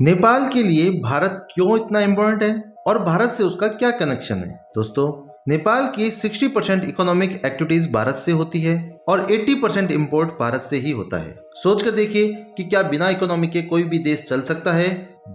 नेपाल के लिए भारत क्यों इतना इम्पोर्टेंट है और भारत से उसका क्या कनेक्शन है। दोस्तों, नेपाल की 60% इकोनॉमिक एक्टिविटीज भारत से होती है और 80% इम्पोर्ट भारत से ही होता है। सोच कर देखिए कि क्या बिना इकोनॉमी के कोई भी देश चल सकता है?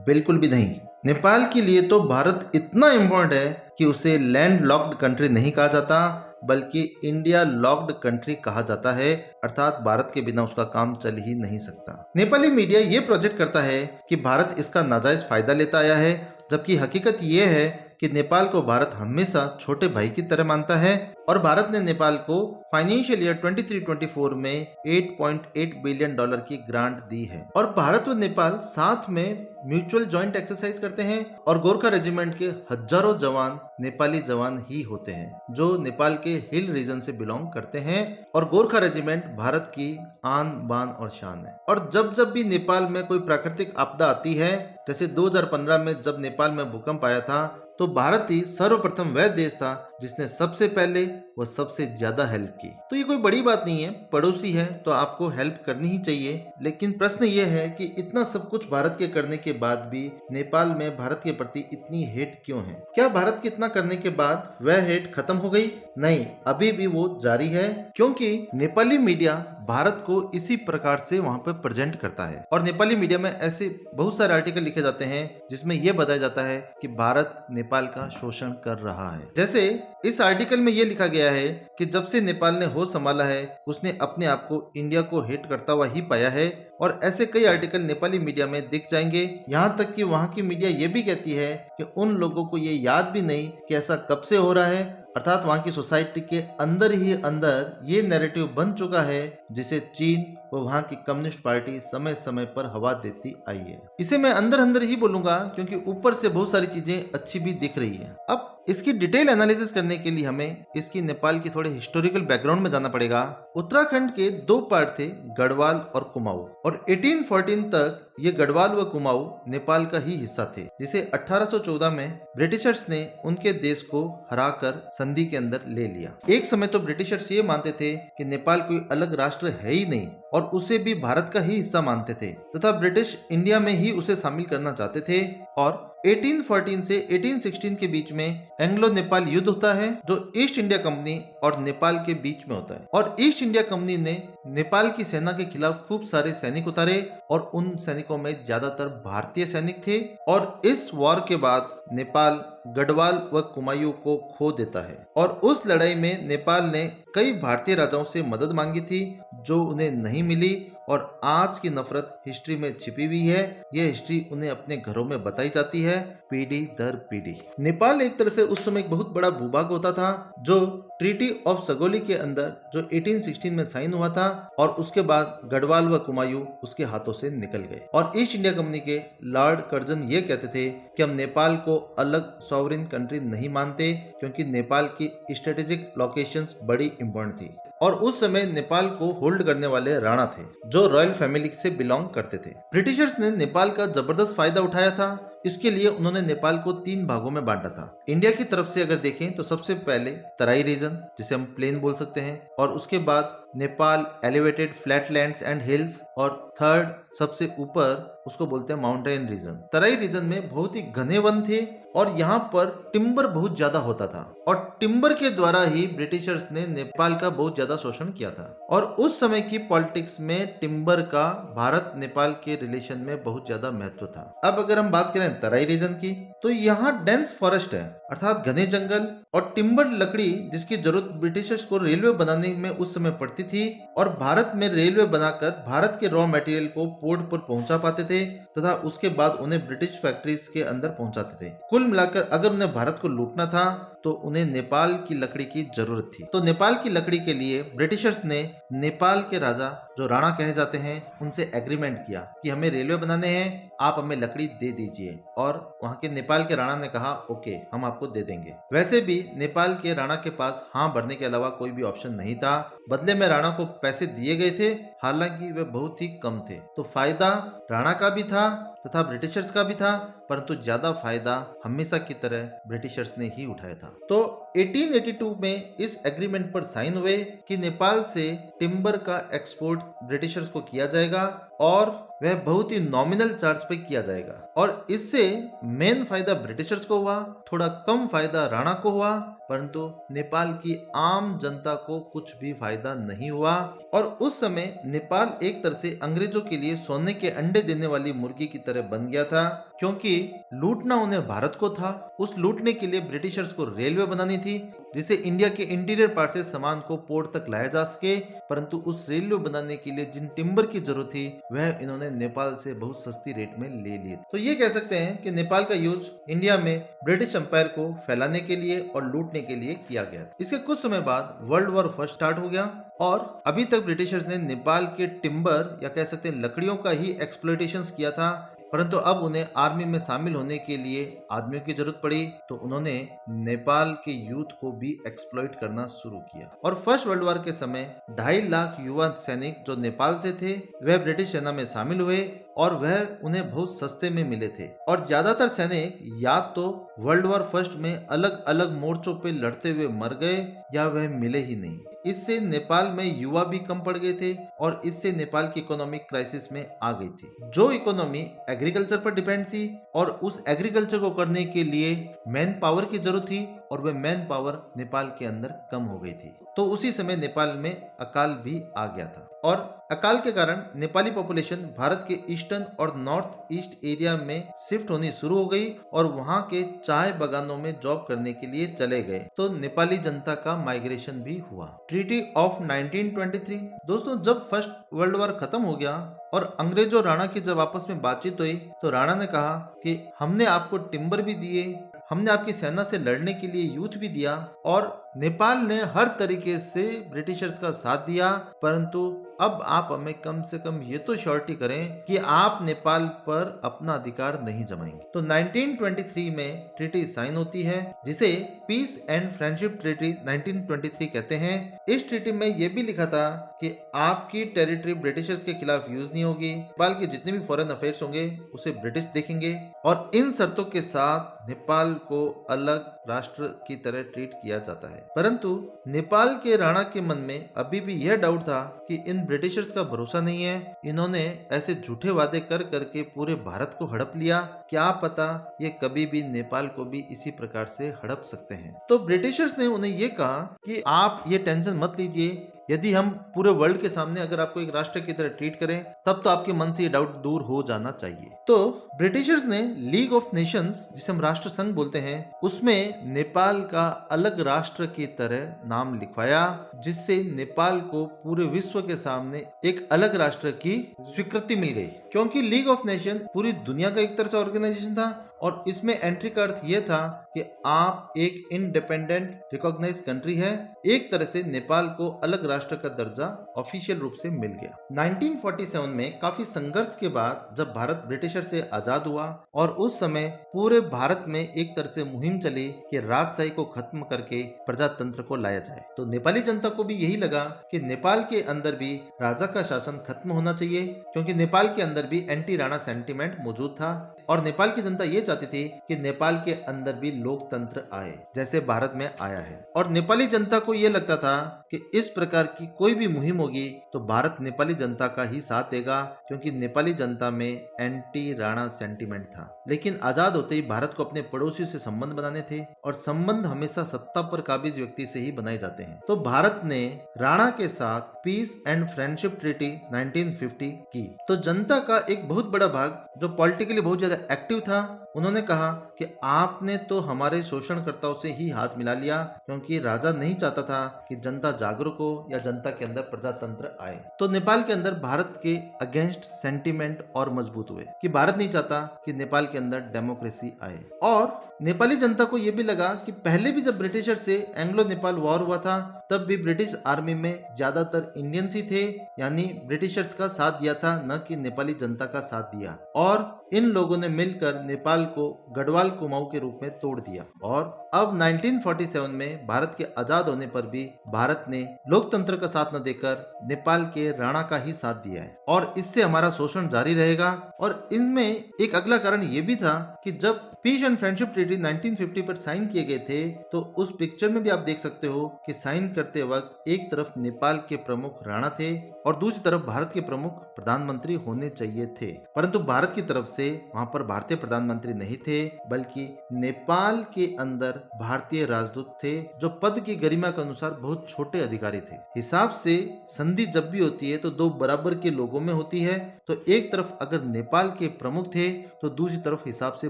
बिल्कुल भी नहीं। नेपाल के लिए तो भारत इतना इम्पोर्टेंट है कि उसे लैंड लॉक्ड कंट्री नहीं कहा जाता, बल्कि इंडिया लॉक्ड कंट्री कहा जाता है। अर्थात भारत के बिना उसका काम चल ही नहीं सकता। नेपाली मीडिया ये प्रोजेक्ट करता है कि भारत इसका नाजायज फायदा लेता आया है, जबकि हकीकत ये है कि नेपाल को भारत हमेशा छोटे भाई की तरह मानता है और भारत ने नेपाल को फाइनेंशियल ईयर 23-24 में $8.8 बिलियन की ग्रांट दी है। और भारत व नेपाल साथ में म्यूचुअल जॉइंट एक्सरसाइज करते हैं और गोरखा रेजिमेंट के हजारों जवान नेपाली जवान ही होते हैं जो नेपाल के हिल रीजन से बिलोंग करते हैं। और गोरखा रेजिमेंट भारत की आन बान और शान है। और जब भी नेपाल में कोई प्राकृतिक आपदा आती है, जैसे 2015 में जब नेपाल में भूकंप आया था, तो भारत ही सर्वप्रथम वह देश था जिसने सबसे पहले व सबसे ज्यादा हेल्प की। तो ये कोई बड़ी बात नहीं है, पड़ोसी है तो आपको हेल्प करनी ही चाहिए। लेकिन प्रश्न ये है कि इतना सब कुछ भारत के करने के बाद भी नेपाल में भारत के प्रति इतनी हेट क्यों है? क्या भारत के इतना करने के बाद वह हेट खत्म हो गई? नहीं, अभी भी वो जारी है, क्योंकि नेपाली मीडिया भारत को इसी प्रकार से वहां पर प्रेजेंट करता है। और नेपाली मीडिया में ऐसे बहुत सारे आर्टिकल लिखे जाते हैं जिसमें यह बताया जाता है कि भारत नेपाल का शोषण कर रहा है। जैसे इस आर्टिकल में यह लिखा गया है कि जब से नेपाल ने होश संभाला है, उसने अपने आप को इंडिया को हेट करता हुआ ही पाया है। और ऐसे कई आर्टिकल नेपाली मीडिया में दिख जाएंगे। यहाँ तक कि वहाँ की मीडिया ये भी कहती है कि उन लोगों को ये याद भी नहीं कि ऐसा कब से हो रहा है। अर्थात वहाँ की सोसाइटी के अंदर ही अंदर ये नैरेटिव बन चुका है जिसे चीन वो वहाँ की कम्युनिस्ट पार्टी समय समय पर हवा देती आई है। इसे मैं अंदर अंदर ही बोलूंगा क्योंकि ऊपर से बहुत सारी चीजें अच्छी भी दिख रही है। अब इसकी डिटेल एनालिसिस करने के लिए हमें इसकी नेपाल की थोड़े हिस्टोरिकल बैकग्राउंड में जाना पड़ेगा। उत्तराखंड के दो पार्ट थे, गढ़वाल और कुमाऊं, और 1814 तक ये गढ़वाल व कुमाऊं नेपाल का ही हिस्सा थे, जिसे 1814 में ब्रिटिशर्स ने उनके देश को हराकर संधि के अंदर ले लिया। एक समय तो ब्रिटिशर्स ये मानते थे कि नेपाल कोई अलग राष्ट्र है ही नहीं और उसे भी भारत का ही हिस्सा मानते थे तथा ब्रिटिश इंडिया में ही उसे शामिल करना चाहते थे। और 1814 से 1816 के बीच में एंग्लो नेपाल युद्ध होता है जो ईस्ट इंडिया कंपनी और नेपाल के बीच में होता है। और ईस्ट इंडिया कंपनी ने नेपाल की सेना के खिलाफ खूब सारे सैनिक उतारे और उन सैनिकों में ज्यादातर भारतीय सैनिक थे। और इस वॉर के बाद नेपाल गढ़वाल व कुमायूं को खो देता है और उस लड़ाई में नेपाल ने कई भारतीय राजाओं से मदद मांगी थी जो उन्हें नहीं मिली। और आज की नफरत हिस्ट्री में छिपी हुई है। यह हिस्ट्री उन्हें अपने घरों में बताई जाती है पीढ़ी दर पीढ़ी। नेपाल एक तरह से उस समय एक बहुत बड़ा भूभाग होता था जो ट्रीटी ऑफ सगोली के अंदर जो 1816 में साइन हुआ था, और उसके बाद गढ़वाल व कुमायूं उसके हाथों से निकल गए। और ईस्ट इंडिया कंपनी के लॉर्ड कर्जन ये कहते थे कि हम नेपाल को अलग सॉवरेन कंट्री नहीं मानते क्योंकि नेपाल की स्ट्रेटेजिक लोकेशंस बड़ी इंपॉर्टेंट थी। और उस समय नेपाल को होल्ड करने वाले राणा थे जो रॉयल फैमिली से बिलोंग करते थे। ब्रिटिशर्स ने नेपाल का जबरदस्त फायदा उठाया था। इसके लिए उन्होंने नेपाल को 3 भागों में बांटा था। इंडिया की तरफ से अगर देखें तो सबसे पहले तराई रीजन, जिसे हम प्लेन बोल सकते हैं, और उसके बाद Nepal elevated flatlands and hills, और थर्ड सबसे ऊपर उसको बोलते हैं माउंटेन रीजन। तराई रीजन में बहुत ही घने वन थे और यहाँ पर टिम्बर बहुत ज्यादा होता था और टिम्बर के द्वारा ही ब्रिटिशर्स ने नेपाल का बहुत ज्यादा शोषण किया था। और उस समय की पॉलिटिक्स में टिम्बर का भारत नेपाल के रिलेशन में बहुत ज्यादा महत्व था। अब अगर हम बात करें तराई रीजन की, तो यहाँ डेंस फॉरेस्ट है अर्थात घने जंगल और टिम्बर लकड़ी जिसकी जरूरत ब्रिटिशर्स को रेलवे बनाने में उस समय पड़ती थी। और भारत में रेलवे बनाकर भारत के रॉ मटेरियल को पोर्ट पर पहुंचा पाते थे तथा उसके बाद उन्हें ब्रिटिश फैक्ट्रीज के अंदर पहुंचाते थे। कुल मिलाकर अगर उन्हें भारत को लूटना था तो उन्हें नेपाल की लकड़ी की जरूरत थी। तो नेपाल की लकड़ी के लिए ब्रिटिशर्स ने नेपाल के राजा जो राणा कहे जाते हैं उनसे एग्रीमेंट किया कि हमें रेलवे बनाने हैं, आप हमें लकड़ी दे दीजिए। और वहां के नेपाल के राणा ने कहा ओके, हम आपको दे देंगे। वैसे भी नेपाल के राणा के पास हाँ भरने के अलावा कोई भी ऑप्शन नहीं था। बदले में राणा को पैसे दिए गए थे, हालांकि वे बहुत ही कम थे। तो फायदा राणा का भी था तथा ब्रिटिशर्स का भी था, परंतु ज्यादा फायदा हमेशा की तरह ब्रिटिशर्स ने ही उठाया था। तो 1882 में इस एग्रीमेंट पर साइन हुए कि नेपाल से टिम्बर का एक्सपोर्ट ब्रिटिशर्स को किया जाएगा और वह बहुत ही नॉमिनल चार्ज पे किया जाएगा। और इससे मेन फायदा ब्रिटिशर्स को हुआ, थोड़ा कम फायदा राणा को हुआ, परंतु नेपाल की आम जनता को कुछ भी फायदा नहीं हुआ। और उस समय नेपाल एक तरह से अंग्रेजों के लिए सोने के अंडे देने वाली मुर्गी की तरह बन गया था, क्योंकि लूटना उन्हें भारत को था। उस लूटने के लिए ब्रिटिशर्स को रेलवे बनानी थी जिसे इंडिया के इंटीरियर पार्ट से सामान को पोर्ट तक लाया जा सके, परंतु उस रेलवे बनाने के लिए जिन टिम्बर की जरूरत थी वह इन्होंने नेपाल से बहुत सस्ती रेट में ले लिए। तो ये कह सकते हैं कि नेपाल का यूज इंडिया में ब्रिटिश एम्पायर को फैलाने के लिए और लूटने के लिए किया गया। इसके कुछ समय बाद वर्ल्ड वॉर फर्स्ट स्टार्ट हो गया और अभी तक ब्रिटिशर्स ने नेपाल के टिम्बर या कह सकते हैं लकड़ियों का ही एक्सप्लॉयटेशन किया था, परंतु अब उन्हें आर्मी में शामिल होने के लिए आदमियों की जरूरत पड़ी, तो उन्होंने नेपाल के यूथ को भी एक्सप्लॉइट करना शुरू किया। और फर्स्ट वर्ल्ड वॉर के समय 2.5 लाख युवा सैनिक जो नेपाल से थे वह ब्रिटिश सेना में शामिल हुए और वह उन्हें बहुत सस्ते में मिले थे। और ज्यादातर सैनिक या तो वर्ल्ड वॉर फर्स्ट में अलग अलग मोर्चों पे लड़ते हुए मर गए या वह मिले ही नहीं। इससे नेपाल में युवा भी कम पड़ गए थे और इससे नेपाल की इकोनॉमिक क्राइसिस में आ गई थी। जो इकोनॉमी एग्रीकल्चर पर डिपेंड थी और उस एग्रीकल्चर को करने के लिए मैन पावर की जरूरत थी और वह मैन पावर नेपाल के अंदर कम हो गई थी। तो उसी समय नेपाल में अकाल भी आ गया था और अकाल के कारण नेपाली पॉपुलेशन भारत के ईस्टर्न और नॉर्थ ईस्ट एरिया में शिफ्ट होनी शुरू हो गई और वहां के चाय बागानों में जॉब करने के लिए चले गए। तो नेपाली जनता का माइग्रेशन भी हुआ। ट्रीटी ऑफ 1923 दोस्तों, जब फर्स्ट वर्ल्ड वॉर खत्म हो गया और अंग्रेज और राणा की जब आपस में बातचीत हुई तो राणा ने कहा कि हमने आपको टिम्बर भी दिए, हमने आपकी सेना से लड़ने के लिए यूथ भी दिया और नेपाल ने हर तरीके से ब्रिटिशर्स का साथ दिया, परंतु अब आप हमें कम से कम ये तो श्योरिटी करें कि आप नेपाल पर अपना अधिकार नहीं जमाएंगे। तो 1923 में ट्रीटी साइन होती है जिसे पीस एंड फ्रेंडशिप ट्रीटी 1923 कहते हैं। इस ट्रीटी में यह भी लिखा था कि आपकी टेरिटरी ब्रिटिशर्स के खिलाफ यूज नहीं होगी, नेपाल के जितने भी फॉरेन अफेयर्स होंगे उसे ब्रिटिश देखेंगे और इन शर्तों के साथ नेपाल को अलग राष्ट्र की तरह ट्रीट किया जाता है। परंतु नेपाल के राणा के मन में अभी भी यह डाउट था कि इन ब्रिटिशर्स का भरोसा नहीं है, इन्होंने ऐसे झूठे वादे कर करके पूरे भारत को हड़प लिया, क्या पता ये कभी भी नेपाल को भी इसी प्रकार से हड़प सकते हैं। तो ब्रिटिशर्स ने उन्हें ये कहा कि आप ये टेंशन मत लीजिए, यदि हम पूरे वर्ल्ड के सामने अगर आपको एक राष्ट्र की तरह ट्रीट करें तब तो आपके मन से ये डाउट दूर हो जाना चाहिए। तो ब्रिटिशर्स ने लीग ऑफ नेशंस, जिसे हम राष्ट्र संघ बोलते हैं, उसमें नेपाल का अलग राष्ट्र की तरह नाम लिखवाया, जिससे नेपाल को पूरे विश्व के सामने एक अलग राष्ट्र की स्वीकृति मिल गई। क्योंकि लीग ऑफ नेशन पूरी दुनिया का एक तरह से ऑर्गेनाइजेशन था और इसमें एंट्री का अर्थ यह था कि आप एक इंडिपेंडेंट रिकॉग्नाइज कंट्री है। एक तरह से नेपाल को अलग राष्ट्र का दर्जा ऑफिशियल रूप से मिल गया। 1947 में काफी संघर्ष के बाद जब भारत ब्रिटिशर से आजाद हुआ और उस समय पूरे भारत में एक तरह से मुहिम चली कि राजशाही को खत्म करके प्रजातंत्र को लाया जाए, तो नेपाली जनता को भी यही लगा कि नेपाल के अंदर भी राजा का शासन खत्म होना चाहिए, क्योंकि नेपाल के अंदर भी एंटी राणा सेंटीमेंट मौजूद था और नेपाल की जनता ये चाहती थी कि नेपाल के अंदर भी लोकतंत्र आए जैसे भारत में आया है। और नेपाली जनता को ये लगता था कि इस प्रकार की कोई भी मुहिम होगी तो भारत नेपाली जनता का ही साथ देगा, क्योंकि नेपाली जनता में एंटी राणा सेंटीमेंट था। लेकिन आजाद होते ही भारत को अपने पड़ोसियों से संबंध बनाने थे और संबंध हमेशा सत्ता पर काबिज व्यक्ति से ही बनाए जाते हैं। तो भारत ने राणा के साथ पीस एंड फ्रेंडशिप ट्रीटी 1950 की। तो जनता का एक बहुत बड़ा भाग जो पॉलिटिकली बहुत ज्यादा एक्टिव था, उन्होंने कहा कि आपने तो हमारे शोषणकर्ताओं से ही हाथ मिला लिया, क्योंकि राजा नहीं चाहता था कि जनता जागरूक हो या जनता के अंदर प्रजातंत्र आए। तो नेपाल के अंदर भारत के अगेंस्ट सेंटीमेंट और मजबूत हुए कि भारत नहीं चाहता कि नेपाल के अंदर डेमोक्रेसी आए। और नेपाली जनता को यह भी लगा कि पहले भी जब ब्रिटिशर से एंग्लो नेपाल वॉर हुआ था तब भी ब्रिटिश आर्मी में ज्यादातर इंडियंस ही थे, यानी ब्रिटिशर्स का साथ दिया था, न कि नेपाली जनता का साथ दिया। और इन लोगों ने मिलकर नेपाल को गढ़वाल कुमाऊं के रूप में तोड़ दिया। और अब 1947 में भारत के आजाद होने पर भी भारत ने लोकतंत्र का साथ न देकर नेपाल के राणा का ही साथ दिया है और इससे हमारा शोषण जारी रहेगा। और इनमें एक अगला कारण ये भी था कि जब पीस एंड फ्रेंडशिप ट्रीटी 1950 पर साइन किए गए थे, तो उस पिक्चर में भी आप देख सकते हो कि साइन करते वक्त एक तरफ नेपाल के प्रमुख राणा थे और दूसरी तरफ भारत के प्रमुख प्रधानमंत्री होने चाहिए थे, परंतु भारत की तरफ से वहां पर भारतीय प्रधानमंत्री नहीं थे, बल्कि नेपाल के अंदर भारतीय राजदूत थे, जो पद की गरिमा के अनुसार बहुत छोटे अधिकारी थे। हिसाब से संधि जब भी होती है तो दो बराबर के लोगों में होती है, तो एक तरफ अगर नेपाल के प्रमुख थे तो दूसरी तरफ हिसाब से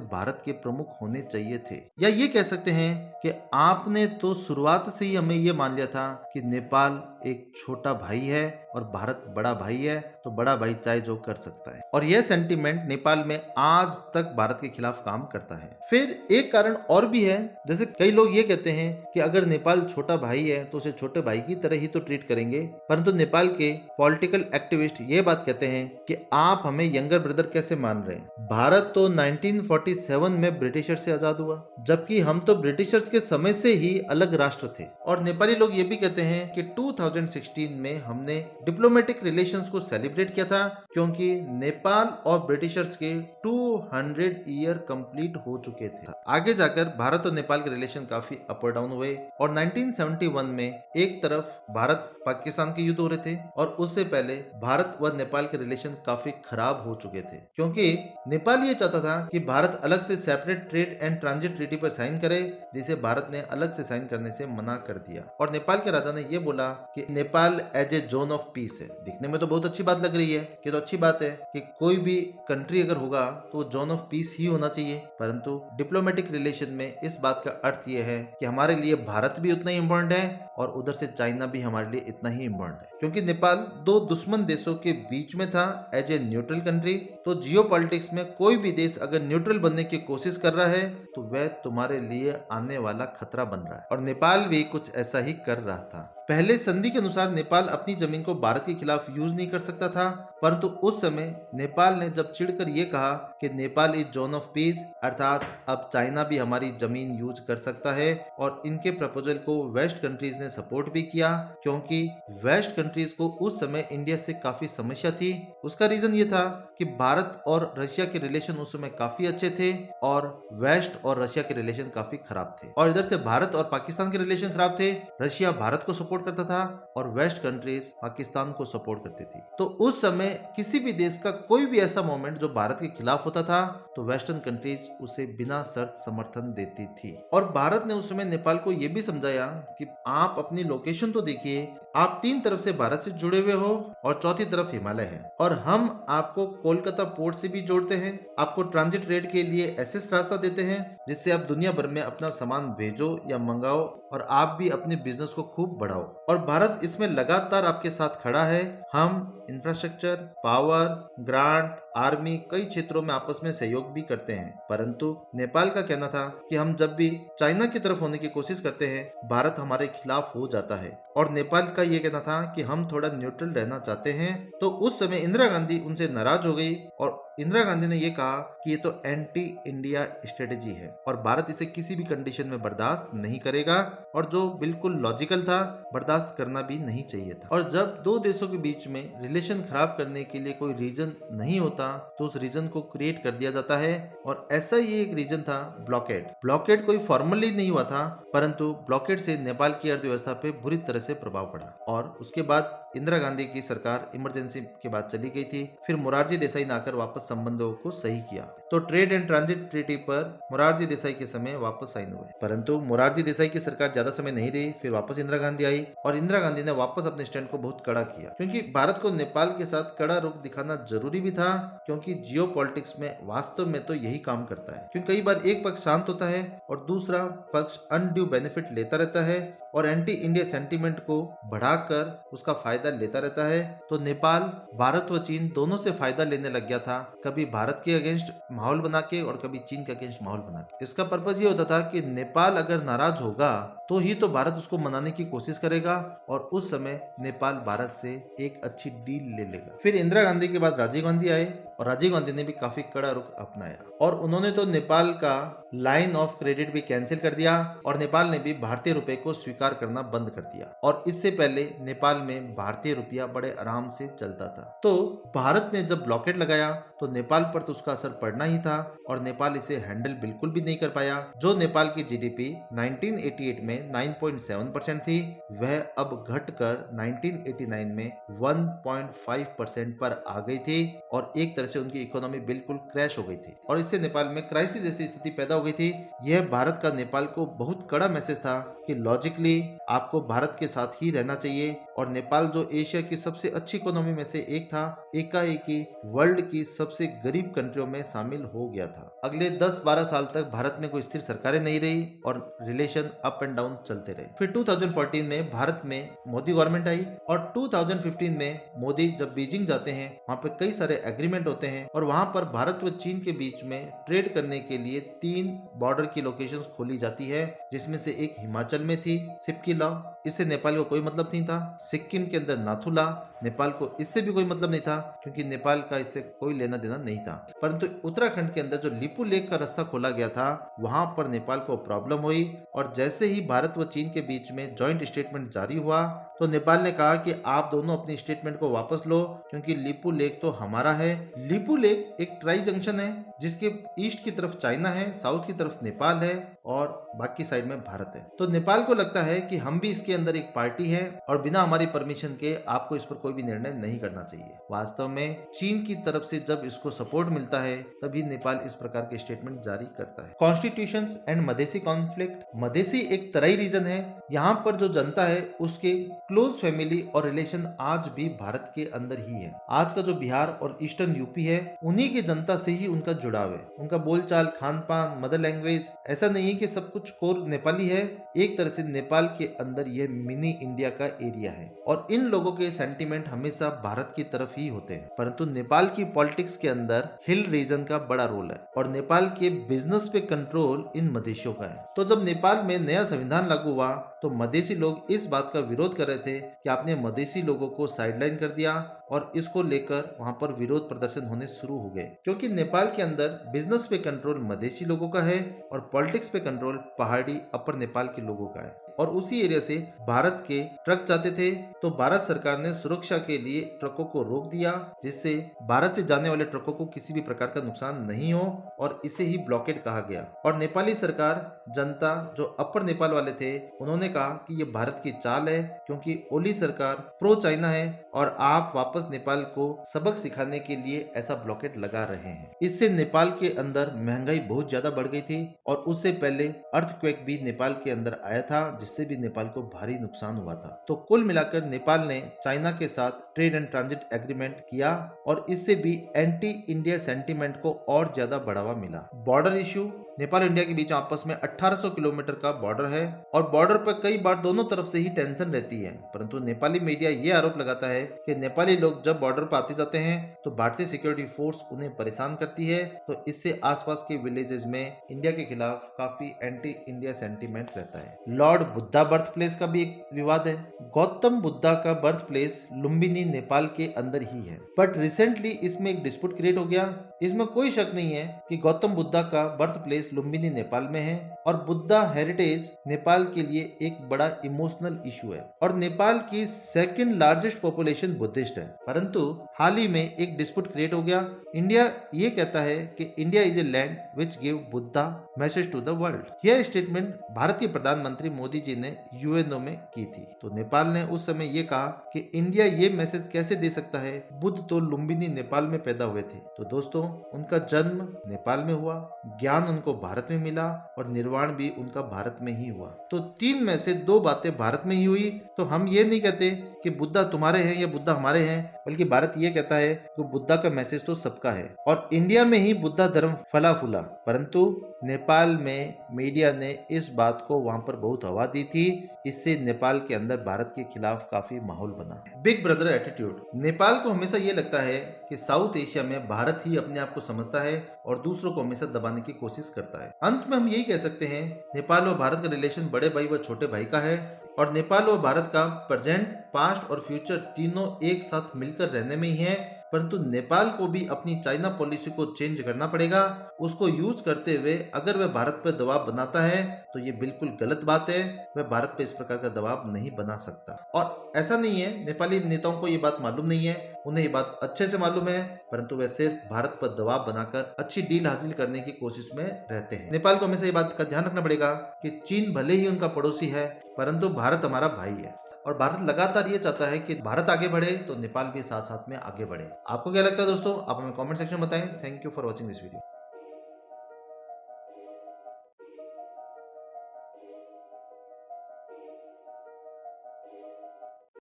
भारत के प्रमुख होने चाहिए थे। या ये कह सकते हैं कि आपने तो शुरुआत से ही हमें ये मान लिया था कि नेपाल एक छोटा भाई है और भारत बड़ा भाई है, तो बड़ा भाई चाहे जो कर सकता है। और यह सेंटीमेंट नेपाल में आज तक भारत के खिलाफ काम करता है। फिर एक कारण और भी है, जैसे कई लोग ये कहते हैं कि अगर नेपाल छोटा भाई है तो उसे छोटे भाई की तरह ही तो ट्रीट करेंगे, परंतु नेपाल के पॉलिटिकल एक्टिविस्ट ये बात कहते हैं कि आप हमें यंगर ब्रदर कैसे मान रहे हैं। भारत तो 1947 में ब्रिटिशर से आजाद हुआ, जबकि हम तो ब्रिटिशर्स के समय से ही अलग राष्ट्र थे। और नेपाली लोग ये भी कहते हैं कि 2016 में हमने डिप्लोमेटिक रिलेशंस को सेलिब्रेट किया था, क्योंकि नेपाल और ब्रिटिशर्स के 200 ईयर कंप्लीट हो चुके थे। आगे जाकर भारत और नेपाल के रिलेशन काफी अप और डाउन हुए और 1971 में एक तरफ भारत पाकिस्तान के युद्ध हो रहे थे और उससे पहले भारत व नेपाल के रिलेशन काफी खराब हो चुके थे, क्योंकि नेपाल ये चाहता था कि भारत अलग से separate trade and transit treaty पर साइन करे, जिसे भारत ने अलग से साइन करने से मना कर दिया। और नेपाल के राजा ने ये बोला कि Nepal as a zone of peace है। दिखने में तो बहुत अच्छी बात लग रही है कि तो अच्छी बात है कि कोई भी कंट्री अगर होगा तो जोन ऑफ पीस ही होना चाहिए, परंतु डिप्लोमेटिक रिलेशन में इस बात का अर्थ ये है कि हमारे लिए भारत भी उतना ही इम्पोर्टेंट है और उधर से चाइना भी हमारे लिए इतना ही इम्पोर्टेंट है, क्योंकि नेपाल दो दुश्मन देशों के बीच में था एज ए न्यूट्रल कंट्री। तो जियोपॉलिटिक्स में कोई भी देश अगर न्यूट्रल बनने की कोशिश कर रहा है तो वह तुम्हारे लिए आने वाला खतरा बन रहा है, और नेपाल भी कुछ ऐसा ही कर रहा था। पहले संधि के अनुसार नेपाल अपनी जमीन को भारत के खिलाफ यूज नहीं कर सकता था, परंतु उस समय नेपाल ने जब चिढ़कर ये कहा कि Nepal is zone of piece, अर्थात अब चाइना भी हमारी जमीन यूज कर सकता है, और इनके प्रपोजल को वेस्ट कंट्रीज ने सपोर्ट भी किया, क्योंकि वेस्ट कंट्रीज को उस समय इंडिया से काफी समस्या थी। उसका रीजन ये था कि भारत और रशिया के रिलेशन उस समय काफी अच्छे थे और वेस्ट और रशिया के रिलेशन काफी खराब थे, और इधर से भारत और पाकिस्तान के रिलेशन खराब थे। रशिया भारत को सपोर्ट करता था और वेस्ट कंट्रीज पाकिस्तान को सपोर्ट करती थी। तो उस समय किसी भी देश का कोई भी ऐसा मोमेंट जो भारत के खिलाफ होता था तो वेस्टर्न कंट्रीज उसे बिना शर्त समर्थन देती थी। और भारत ने उस समय नेपाल को यह भी समझाया कि आप अपनी लोकेशन तो देखिए, आप तीन तरफ से भारत से जुड़े हुए हो और चौथी तरफ हिमालय है, और हम आपको कोलकाता पोर्ट से भी जोड़ते हैं, आपको ट्रांजिट ट्रेड के लिए एसेस रास्ता देते हैं जिससे आप दुनिया भर में अपना सामान भेजो या मंगाओ और आप भी अपने बिजनेस को खूब बढ़ाओ। और भारत इसमें लगातार आपके साथ खड़ा है। हम इंफ्रास्ट्रक्चर, पावर, ग्रांट, आर्मी, कई क्षेत्रों में आपस में सहयोग भी करते हैं, परंतु नेपाल का कहना था कि हम जब भी चाइना की तरफ होने की कोशिश करते हैं भारत हमारे खिलाफ हो जाता है, और नेपाल का ये कहना था कि हम थोड़ा न्यूट्रल रहना चाहते हैं। तो उस समय इंदिरा गांधी उनसे नाराज हो गई और इंदिरा गांधी ने ये कहा कि ये तो एंटी इंडिया स्ट्रेटेजी है और भारत इसे किसी भी कंडीशन में बर्दाश्त नहीं करेगा, और जो बिल्कुल लॉजिकल था, बर्दाश्त करना भी नहीं चाहिए था। और जब दो देशों के बीच में रिलेशन खराब करने के लिए कोई रीजन नहीं होता तो उस रीजन को क्रिएट कर दिया जाता है, और ऐसा ही एक रीजन था ब्लॉकेड। ब्लॉकेड कोई फॉर्मली नहीं हुआ था, परंतु ब्लॉकेड से नेपाल की अर्थव्यवस्था पे बुरी तरह से प्रभाव पड़ा, और उसके बाद इंदिरा गांधी की सरकार इमरजेंसी के बाद चली गई थी। फिर मोरारजी देसाई ने आकर वापस संबंधों को सही किया, तो ट्रेड एंड ट्रांजिट ट्रीटी पर मोरारजी देसाई के समय वापस साइन हुए, परंतु मोरारजी देसाई की सरकार ज्यादा समय नहीं रही। फिर वापस इंदिरा गांधी आई और इंदिरा गांधी ने वापस अपने स्टैंड को बहुत कड़ा किया, क्योंकि भारत को नेपाल के साथ कड़ा रुख दिखाना जरूरी भी था, क्योंकि जियो पॉलिटिक्स में वास्तव में तो यही काम करता है, क्योंकि कई बार एक पक्ष शांत होता है और दूसरा पक्ष अनड्यू बेनिफिट लेता रहता है, और एंटी इंडिया सेंटीमेंट को बढ़ाकर उसका फायदा लेता रहता है। तो नेपाल भारत व चीन दोनों से फायदा लेने लग गया था, कभी भारत के अगेंस्ट माहौल बना के और कभी चीन के अगेंस्ट माहौल बना के। इसका पर्पज ये होता था कि नेपाल अगर नाराज होगा तो ही तो भारत उसको मनाने की कोशिश करेगा और उस समय नेपाल भारत से एक अच्छी डील ले लेगा। फिर इंदिरा गांधी के बाद राजीव गांधी आए और राजीव गांधी ने भी काफी कड़ा रुख अपनाया और उन्होंने तो नेपाल का लाइन ऑफ क्रेडिट भी कैंसिल कर दिया और नेपाल ने भी भारतीय रुपए को स्वीकार करना बंद कर दिया। और इससे पहले नेपाल में भारतीय रुपया बड़े आराम से चलता था। तो भारत ने जब ब्लॉकेट लगाया तो नेपाल पर तो उसका असर पड़ना ही था और नेपाल इसे हैंडल बिल्कुल भी नहीं कर पाया। जो नेपाल की जीडीपी 1988 में 9.7% थी, वह अब घटकर 1989 में 1.5% पर आ गई थी और एक तरह से उनकी इकोनॉमी बिल्कुल क्रैश हो गई थी और इससे नेपाल में क्राइसिस जैसी स्थिति पैदा हो गई थी। यह भारत का नेपाल को बहुत कड़ा मैसेज था कि लॉजिकली आपको भारत के साथ ही रहना चाहिए और नेपाल जो एशिया की सबसे अच्छी इकोनॉमी में से एक था, एकाएक ही वर्ल्ड की सबसे गरीब कंट्रियों में शामिल हो गया था। अगले 10-12 साल तक भारत में कोई स्थिर सरकारें नहीं रही और रिलेशन अप एंड डाउन चलते रहे। फिर 2014 में भारत में मोदी गवर्नमेंट आई और 2015 में मोदी जब बीजिंग जाते हैं, वहाँ पे कई सारे एग्रीमेंट होते हैं और वहाँ पर भारत व चीन के बीच में ट्रेड करने के लिए 3 बॉर्डर की लोकेशंस खोली जाती है, जिसमें से एक हिमाचल में थी, सिपकिला। इससे नेपाल को कोई मतलब नहीं था। सिक्किम के अंदर नाथुला, नेपाल को इससे भी कोई मतलब नहीं था क्योंकि नेपाल का इससे कोई लेना देना नहीं था। परंतु उत्तराखंड के अंदर जो लिपू लेक का रास्ता खोला गया था, वहां पर नेपाल को प्रॉब्लम हुई और जैसे ही भारत व चीन के बीच में जॉइंट स्टेटमेंट जारी हुआ तो नेपाल ने कहा कि आप दोनों अपनी स्टेटमेंट को वापस लो क्योंकि लिपू लेक तो हमारा है। लिपू लेक एक ट्राई जंक्शन है जिसके ईस्ट की तरफ चाइना है, साउथ की तरफ नेपाल है और बाकी साइड में भारत है। तो नेपाल को लगता है कि हम भी इसके अंदर एक पार्टी है और बिना हमारी परमिशन के आपको इस पर कोई भी निर्णय नहीं करना चाहिए। वास्तव में चीन की तरफ से जब इसको सपोर्ट मिलता है तभी नेपाल इस प्रकार के स्टेटमेंट जारी करता है। Constitutions and Madhesi conflict. Madhesi एक तराई रीजन है, यहाँ पर जो जनता है उसके क्लोज फैमिली और रिलेशन आज भी भारत के अंदर ही है। आज का जो बिहार और ईस्टर्न यूपी है, उन्हीं की जनता से ही उनका जुड़ाव है। उनका बोलचाल, खान पान, मदर लैंग्वेज, ऐसा नहीं है कि सब कुछ कोर नेपाली है। एक तरह से नेपाल के अंदर यह मिनी इंडिया का एरिया है और इन लोगों के सेंटीमेंट हमेशा भारत की तरफ ही होते हैं। परंतु नेपाल की पॉलिटिक्स के अंदर हिल रीजन का बड़ा रोल है और नेपाल के बिजनेस पे कंट्रोल इन मधेशियों का है। तो जब नेपाल में नया संविधान लागू हुआ तो मधेसी लोग इस बात का विरोध कर रहे थे कि आपने मधेसी लोगों को साइडलाइन कर दिया और इसको लेकर वहां पर विरोध प्रदर्शन होने शुरू हो गए क्योंकि नेपाल के अंदर बिजनेस पे कंट्रोल मधेसी लोगों का है और पॉलिटिक्स पे कंट्रोल पहाड़ी अपर नेपाल के लोगों का है और उसी एरिया से भारत के ट्रक जाते थे। तो भारत सरकार ने सुरक्षा के लिए ट्रकों को रोक दिया जिससे भारत से जाने वाले ट्रकों को किसी भी प्रकार का नुकसान नहीं हो और इसे ही ब्लॉकेड कहा गया। और नेपाली सरकार, जनता जो अपर नेपाल वाले थे, उन्होंने कहा कि ये भारत की चाल है क्योंकि ओली सरकार प्रो चाइना है और आप वापस नेपाल को सबक सिखाने के लिए ऐसा ब्लॉकेट लगा रहे हैं। इससे नेपाल के अंदर महंगाई बहुत ज्यादा बढ़ गई थी और उससे पहले अर्थक्वेक भी नेपाल के अंदर आया था जिससे भी नेपाल को भारी नुकसान हुआ था। तो कुल मिलाकर नेपाल ने चाइना के साथ ट्रेड एंड ट्रांजिट एग्रीमेंट किया और इससे भी एंटी इंडिया सेंटीमेंट को और ज्यादा बढ़ावा मिला। Border issue. नेपाल इंडिया के बीच आपस में 1800 किलोमीटर का बॉर्डर है और बॉर्डर पर कई बार दोनों तरफ से ही टेंशन रहती है। परंतु नेपाली मीडिया ये आरोप लगाता है कि नेपाली लोग जब बॉर्डर पर आते जाते हैं तो भारतीय सिक्योरिटी फोर्स उन्हें परेशान करती है। तो इससे आसपास के विलेजेस में इंडिया के खिलाफ काफी एंटी इंडिया सेंटीमेंट रहता है। लॉर्ड बुद्धा बर्थ प्लेस का भी एक विवाद है। गौतम बुद्धा का बर्थ प्लेस लुम्बिनी नेपाल के अंदर ही है, बट रिसेंटली इसमें एक डिस्प्यूट क्रिएट हो गया। इसमें कोई शक नहीं है कि गौतम बुद्धा का बर्थ प्लेस लुम्बिनी नेपाल में है और बुद्धा हेरिटेज नेपाल के लिए एक बड़ा इमोशनल इशू है और नेपाल की सेकंड लार्जेस्ट पॉपुलेशन बुद्धिस्ट है। परंतु हाल ही में एक डिस्प्यूट क्रिएट हो गया। इंडिया ये कहता है कि India is a land which give Buddha message to the world. यह स्टेटमेंट भारतीय प्रधानमंत्री मोदी जी ने यूएनओ में की थी। तो नेपाल ने उस समय ये कहा कि इंडिया ये मैसेज कैसे दे सकता है, बुद्ध तो लुम्बिनी नेपाल में पैदा हुए थे। तो दोस्तों, उनका जन्म नेपाल में हुआ, ज्ञान उनको भारत में मिला और निर्वाण भी उनका भारत में ही हुआ। तो 3 में से 2 बातें भारत में ही हुई। तो हम ये नहीं कहते कि बुद्धा तुम्हारे हैं या बुद्धा हमारे हैं, बल्कि भारत ये कहता है कि बुद्धा का मैसेज तो सबका है और इंडिया में ही बुद्धा धर्म फला फूला। परंतु नेपाल में मीडिया ने इस बात को वहां पर बहुत हवा दी थी, इससे नेपाल के अंदर भारत के खिलाफ काफी माहौल बना। Big brother attitude. नेपाल को हमेशा ये लगता है कि साउथ एशिया में भारत ही अपने आप को समझता है और दूसरों को हमेशा दबाने की कोशिश करता है। अंत में हम यही कह सकते हैं, नेपाल और भारत का रिलेशन बड़े भाई व छोटे भाई का है और नेपाल और भारत का प्रेजेंट, पास्ट और फ्यूचर तीनों एक साथ मिलकर रहने में ही है। परंतु नेपाल को भी अपनी चाइना पॉलिसी को चेंज करना पड़ेगा। उसको यूज करते हुए अगर वह भारत पर दबाव बनाता है तो ये बिल्कुल गलत बात है। वह भारत पर इस प्रकार का दबाव नहीं बना सकता। और ऐसा नहीं है नेपाली नेताओं को ये बात मालूम नहीं है, उन्हें ये बात अच्छे से मालूम है, परंतु वह सिर्फ भारत पर दबाव बनाकर अच्छी डील हासिल करने की कोशिश में रहते हैं। नेपाल को हमेशा ये बात का ध्यान रखना पड़ेगा कि चीन भले ही उनका पड़ोसी है, परंतु भारत हमारा भाई है और भारत लगातार ये चाहता है कि भारत आगे बढ़े तो नेपाल भी साथ साथ में आगे बढ़े। आपको क्या लगता है दोस्तों? आप हमें कमेंट सेक्शन में बताएं। Thank you for watching this video.